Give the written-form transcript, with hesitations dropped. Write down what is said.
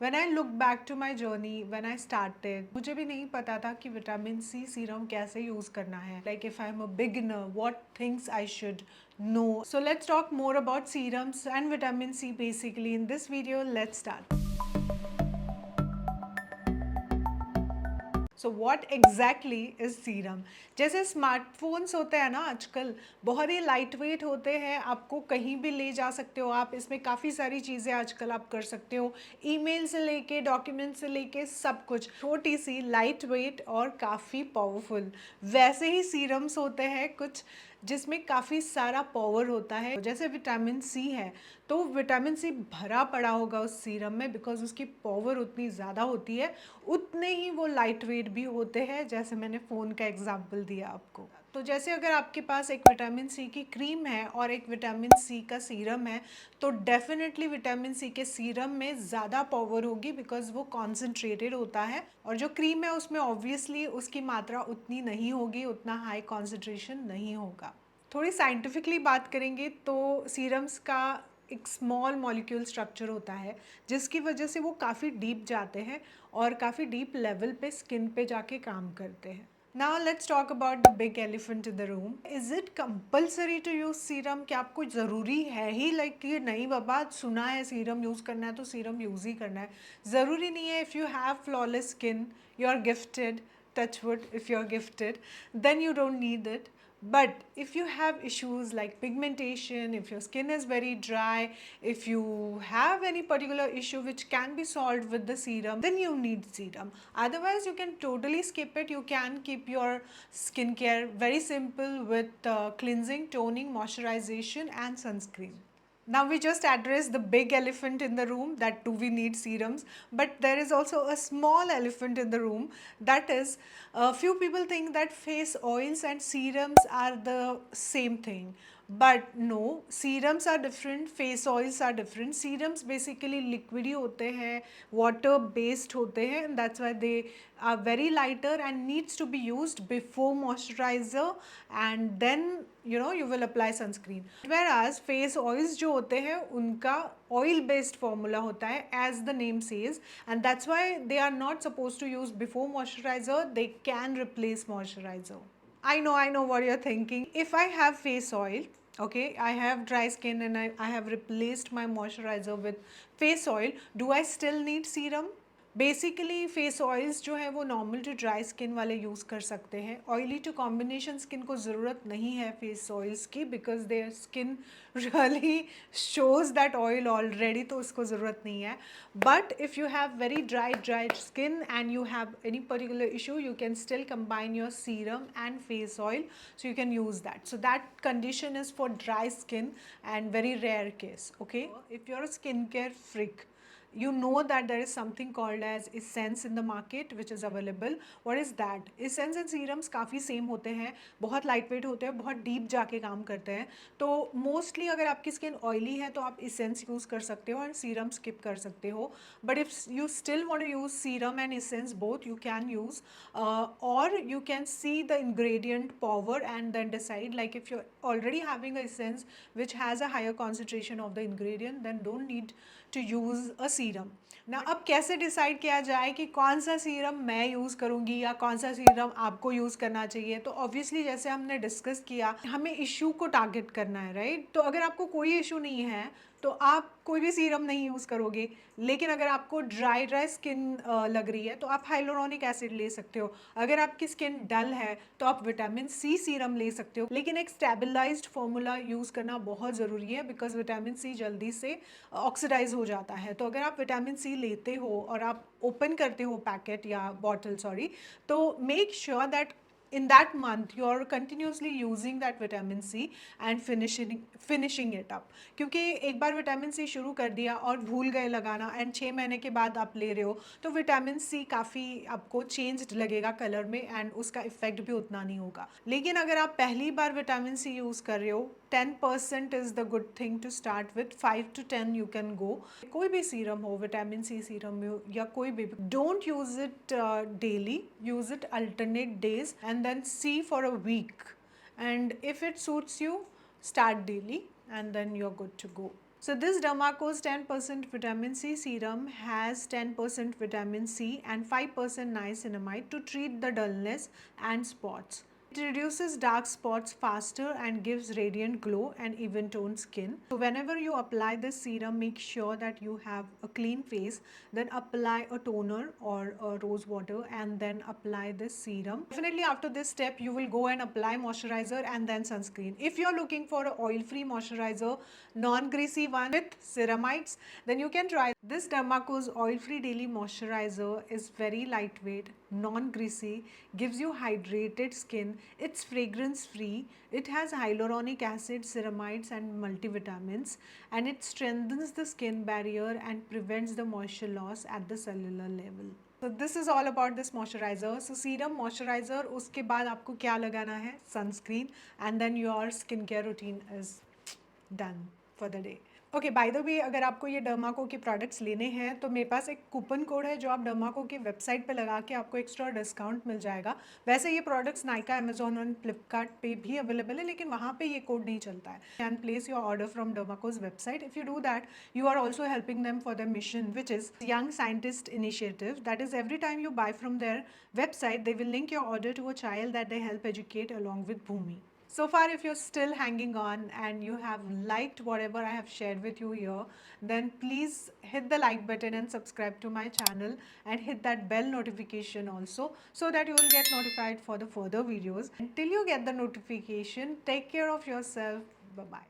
When I look back to my journey, when I started, मुझे भी नहीं पता था कि विटामिन सी सीरम कैसे यूज़ करना है. Like if I'm a beginner, what things I should know. So let's talk more about serums and vitamin C basically in this video. Let's start. So what exactly is serum. जैसे smartphones होते हैं ना आजकल, बहुत ही light weight होते हैं, आपको कहीं भी ले जा सकते हो आप. इसमें काफ़ी सारी चीज़ें आजकल आप कर सकते हो, ईमेल से लेके डॉक्यूमेंट से लेके सब कुछ. छोटी सी, लाइट वेट और काफ़ी पावरफुल. वैसे ही सीरम्स होते हैं कुछ जिसमें काफ़ी सारा पावर होता है. जैसे विटामिन सी है, तो विटामिन सी भरा पड़ा होगा उस सीरम में, बिकॉज उसकी पावर उतनी ज़्यादा होती है. उतने ही वो लाइट वेट भी होते हैं, जैसे मैंने फ़ोन का एग्जाम्पल दिया आपको. तो जैसे अगर आपके पास एक विटामिन सी की क्रीम है और एक विटामिन सी का सीरम है, तो डेफिनेटली विटामिन सी के सीरम में ज़्यादा पावर होगी, बिकॉज वो कॉन्सेंट्रेटेड होता है. और जो क्रीम है उसमें ऑब्वियसली उसकी मात्रा उतनी नहीं होगी, उतना हाई कॉन्सेंट्रेशन नहीं होगा. थोड़ी साइंटिफिकली बात करेंगे तो सीरम्स का एक स्मॉल मॉलिक्यूल स्ट्रक्चर होता है, जिसकी वजह से वो काफ़ी डीप जाते हैं और काफ़ी डीप लेवल पे स्किन पे जाके काम करते हैं. Now let's talk about the big elephant in the room. Is it compulsory to use serum? क्या आपको ज़रूरी है ही, लाइक कि नहीं बाबा सुना है सीरम यूज़ करना है तो सीरम यूज़ ही करना है? ज़रूरी नहीं है. If you have flawless skin, you are gifted, touch wood, if you're gifted, then you don't need it. But if you have issues like pigmentation, if your skin is very dry, if you have any particular issue which can be solved with the serum, then you need serum. Otherwise you can totally skip it. You can keep your skincare very simple with cleansing, toning, moisturization and sunscreen. Now we just addressed the big elephant in the room, that do we need serums, but there is also a small elephant in the room. That is, few people think that face oils and serums are the same thing. But no, serums are different, face oils are different. Serums basically liquidy होते हैं, water based होते हैं, and that's why they are very lighter and needs to be used before moisturizer, and then you will apply sunscreen. Whereas face oils जो होते हैं उनका oil based formula होता है, as the name says, and that's why they are not supposed to use before moisturizer. They can replace moisturizer. I know what you're thinking. If I have face oil, okay, I have dry skin and I have replaced my moisturizer with face oil, do I still need serum? Basically face oils जो है वो normal to dry skin वाले use कर सकते हैं. Oily to combination skin को ज़रूरत नहीं है फेस ऑयल्स की, because their skin really shows that oil already, तो उसको ज़रूरत नहीं है. But if you have very dry skin and you have any particular issue, you can still combine your serum and face oil, so you can use that. So that condition is for dry skin and very rare case. Okay, if you're a skincare freak, you know that there is something called as essence in the market which is available. What is that? Essence and serums काफ़ी same होते हैं, बहुत light weight होते हैं, बहुत deep जाके काम करते हैं. तो मोस्टली अगर आपकी स्किन ऑयली है तो आप इसेंस यूज़ कर सकते हो और सीरम स्किप कर सकते हो. But if you still want to use serum and essence both, you can use, or you can see the ingredient power and then decide. Like if you're already having a essence which has a higher concentration of the ingredient, then don't need to use a serum. ना अब कैसे decide किया जाए कि कौन सा serum मैं use करूँगी या कौन सा सीरम आपको यूज़ करना चाहिए? तो ऑब्वियसली जैसे हमने डिस्कस किया, हमें इशू को टारगेट करना है, राइट? तो अगर आपको कोई इशू नहीं है तो आप कोई भी सीरम नहीं यूज़ करोगे. लेकिन अगर आपको ड्राई स्किन लग रही है तो आप हाइलोरोनिक एसिड ले सकते हो. अगर आपकी स्किन डल है तो आप विटामिन सी सीरम ले सकते हो. लेकिन एक स्टेबलाइज्ड फॉर्मूला यूज़ करना बहुत ज़रूरी है, बिकॉज विटामिन सी जल्दी से ऑक्सीडाइज हो जाता है. तो अगर आप विटामिन सी लेते हो और आप ओपन करते हो पैकेट या बॉटल, सॉरी, तो make sure that in that month you are continuously using that vitamin C and finishing it up. क्योंकि एक बार विटामिन सी शुरू कर दिया और भूल गए लगाना एंड 6 महीने के बाद आप ले रहे हो, तो विटामिन सी काफ़ी आपको चेंज्ड लगेगा कलर में एंड उसका इफेक्ट भी उतना नहीं होगा. लेकिन अगर आप पहली बार विटामिन सी यूज़ कर रहे हो, 10% is the good thing to start with. 5 to 10 you can go. कोई भी सीरम हो, विटामिन सी सीरम हो या कोई भी, don't use it daily, use it alternate days and then see for a week, and if it suits you, start daily and then you're good to go. So this Dermaco's 10% vitamin C serum has 10% vitamin C and 5% niacinamide to treat the dullness and spots. It reduces dark spots faster and gives radiant glow and even toned skin. So whenever you apply this serum, make sure that you have a clean face, then apply a toner or a rose water and then apply this serum. Definitely after this step, you will go and apply moisturizer and then sunscreen. If you're looking for an oil-free moisturizer, non-greasy one with ceramides, then you can try this. Dermaco's oil-free daily moisturizer is very lightweight, non-greasy, gives you hydrated skin. It's fragrance free, it has hyaluronic acid, ceramides and multivitamins, and it strengthens the skin barrier and prevents the moisture loss at the cellular level. So this is all about this moisturizer. So serum, moisturizer, उसके बाद आपको क्या लगाना है? Sunscreen, and then your skincare routine is done for the day. Okay, by the way, अगर आपको ये Dermaco के प्रोडक्ट्स लेने हैं तो मेरे पास एक कूपन कोड है जो आप डर्माको की वेबसाइट पे लगा के आपको एक्स्ट्रा डिस्काउंट मिल जाएगा। वैसे ये प्रोडक्ट्स नाइका, अमेजोन और फ्लिपकार्ट पे भी अवेलेबल है, लेकिन वहाँ पे ये कोड नहीं चलता है। Can place your order from Dermaco's website. If you do that, you are also helping them for the mission which is young scientist initiative. That is every time you buy from their website, they will link your order to a child that they help educate along with Bhumi. So far, if you're still hanging on and you have liked whatever I have shared with you here, then please hit the like button and subscribe to my channel and hit that bell notification also, so that you will get notified for the further videos. Until you get the notification, take care of yourself. Bye bye.